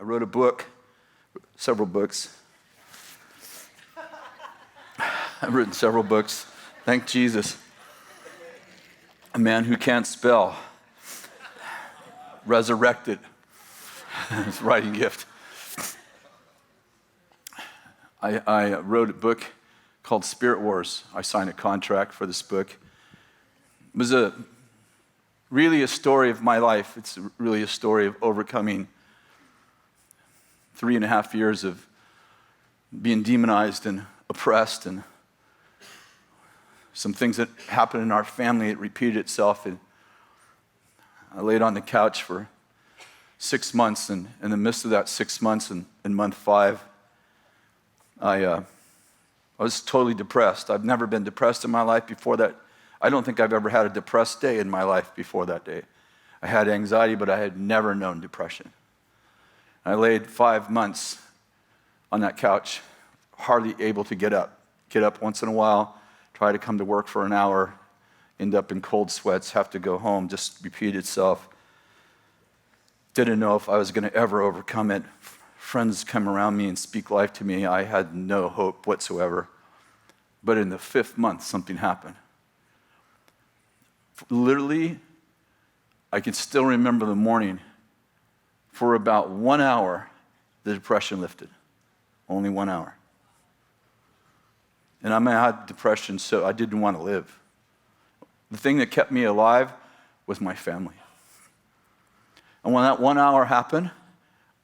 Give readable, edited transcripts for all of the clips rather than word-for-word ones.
wrote a book, several books. I've written several books. Thank Jesus. A man who can't spell. Resurrected. His writing gift. I wrote a book called Spirit Wars. I signed a contract for this book. It was really a story of my life. It's really a story of overcoming 3.5 years of being demonized and oppressed, and some things that happened in our family. It repeated itself, and I laid on the couch for 6 months, and in the midst of that 6 months, in month 5, I was totally depressed. I've never been depressed in my life before that. I don't think I've ever had a depressed day in my life before that day. I had anxiety, but I had never known depression. I laid 5 months on that couch, hardly able to get up. Get up once in a while, try to come to work for an hour, end up in cold sweats, have to go home, just repeat itself. Didn't know if I was going to ever overcome it. Friends come around me and speak life to me. I had no hope whatsoever. But in the 5th month, something happened. Literally, I can still remember the morning. For about 1 hour, the depression lifted. Only 1 hour. And I had depression, so I didn't want to live. The thing that kept me alive was my family. And when that 1 hour happened,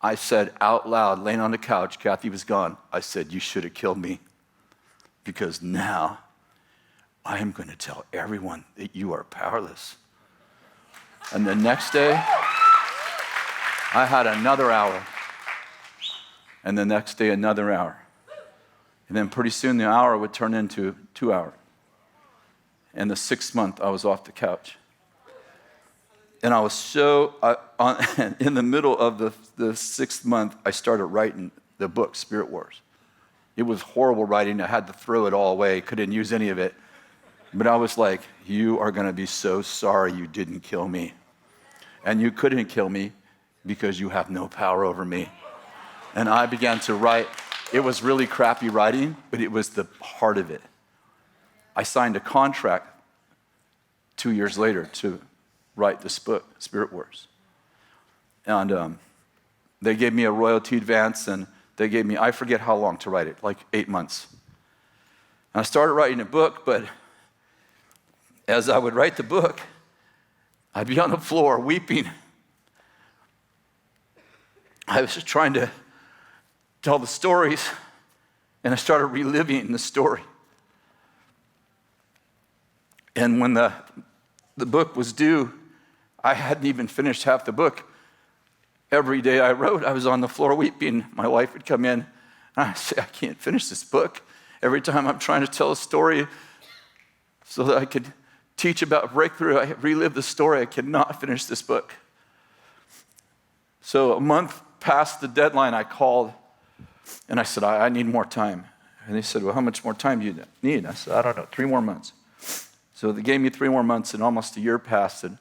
I said out loud, laying on the couch, Kathy was gone, I said, you should have killed me, because now I am going to tell everyone that you are powerless. And the next day, I had another hour. And the next day, another hour. And then pretty soon the hour would turn into 2 hours. And the 6th month, I was off the couch. And I was so, in the middle of the 6th month, I started writing the book, Spirit Wars. It was horrible writing. I had to throw it all away. Couldn't use any of it. But I was like, you are going to be so sorry you didn't kill me. And you couldn't kill me because you have no power over me. And I began to write. It was really crappy writing, but it was the heart of it. I signed a contract 2 years later to write this book, Spirit Wars. And they gave me a royalty advance, and they gave me, I forget how long to write it, like 8 months. And I started writing a book, but as I would write the book, I'd be on the floor weeping. I was just trying to tell the stories, and I started reliving the story. And when the book was due, I hadn't even finished half the book. Every day I wrote, I was on the floor weeping. My wife would come in, and I'd say, I can't finish this book. Every time I'm trying to tell a story so that I could teach about breakthrough, I relive the story. I cannot finish this book. So a month past the deadline, I called, and I said, I need more time. And they said, well, how much more time do you need? I said, I don't know, 3 more months. So they gave me 3 more months, and almost a year passed. And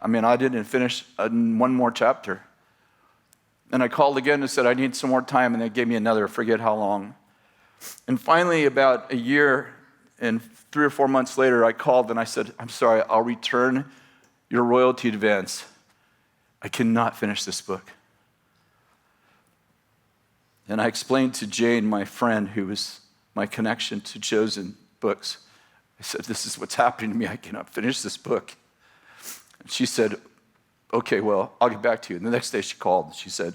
I didn't finish 1 more chapter. And I called again and said, I need some more time, and they gave me another, forget how long. And finally, about a year and 3 or 4 months later, I called and I said, I'm sorry, I'll return your royalty advance. I cannot finish this book. And I explained to Jane, my friend, who was my connection to Chosen Books, I said, this is what's happening to me. I cannot finish this book. And she said, okay, well, I'll get back to you. And the next day she called and she said,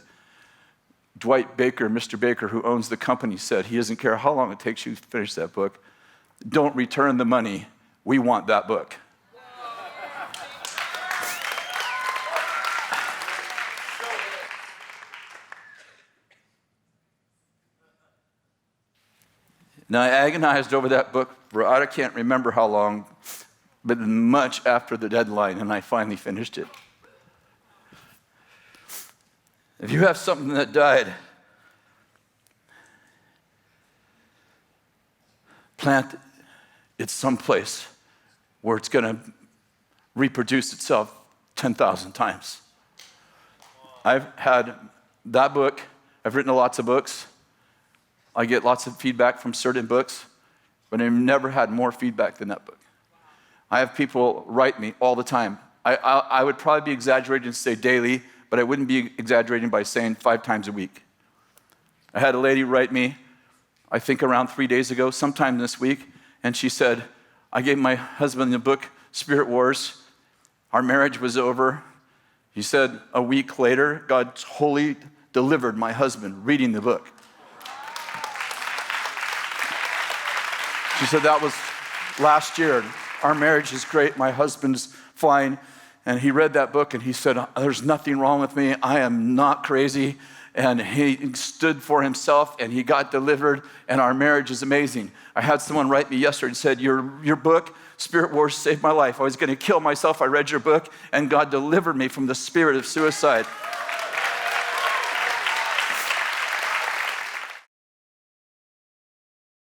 Dwight Baker, Mr. Baker, who owns the company, said he doesn't care how long it takes you to finish that book. Don't return the money. We want that book. Now, I agonized over that book for, I can't remember how long, but much after the deadline, and I finally finished it. If you have something that died, plant it someplace where it's going to reproduce itself 10,000 times. I've had that book. I've written lots of books. I get lots of feedback from certain books, but I've never had more feedback than that book. I have people write me all the time. I would probably be exaggerating to say daily, but I wouldn't be exaggerating by saying 5 times a week. I had a lady write me, I think around 3 days ago, sometime this week, and she said, I gave my husband the book, Spirit Wars. Our marriage was over. He said a week later, God wholly delivered my husband reading the book. She said that was last year. Our marriage is great. My husband's fine. And he read that book and he said, there's nothing wrong with me. I am not crazy. And he stood for himself and he got delivered and our marriage is amazing. I had someone write me yesterday and said, your book, Spirit Wars, saved my life. I was going to kill myself. I read your book and God delivered me from the spirit of suicide.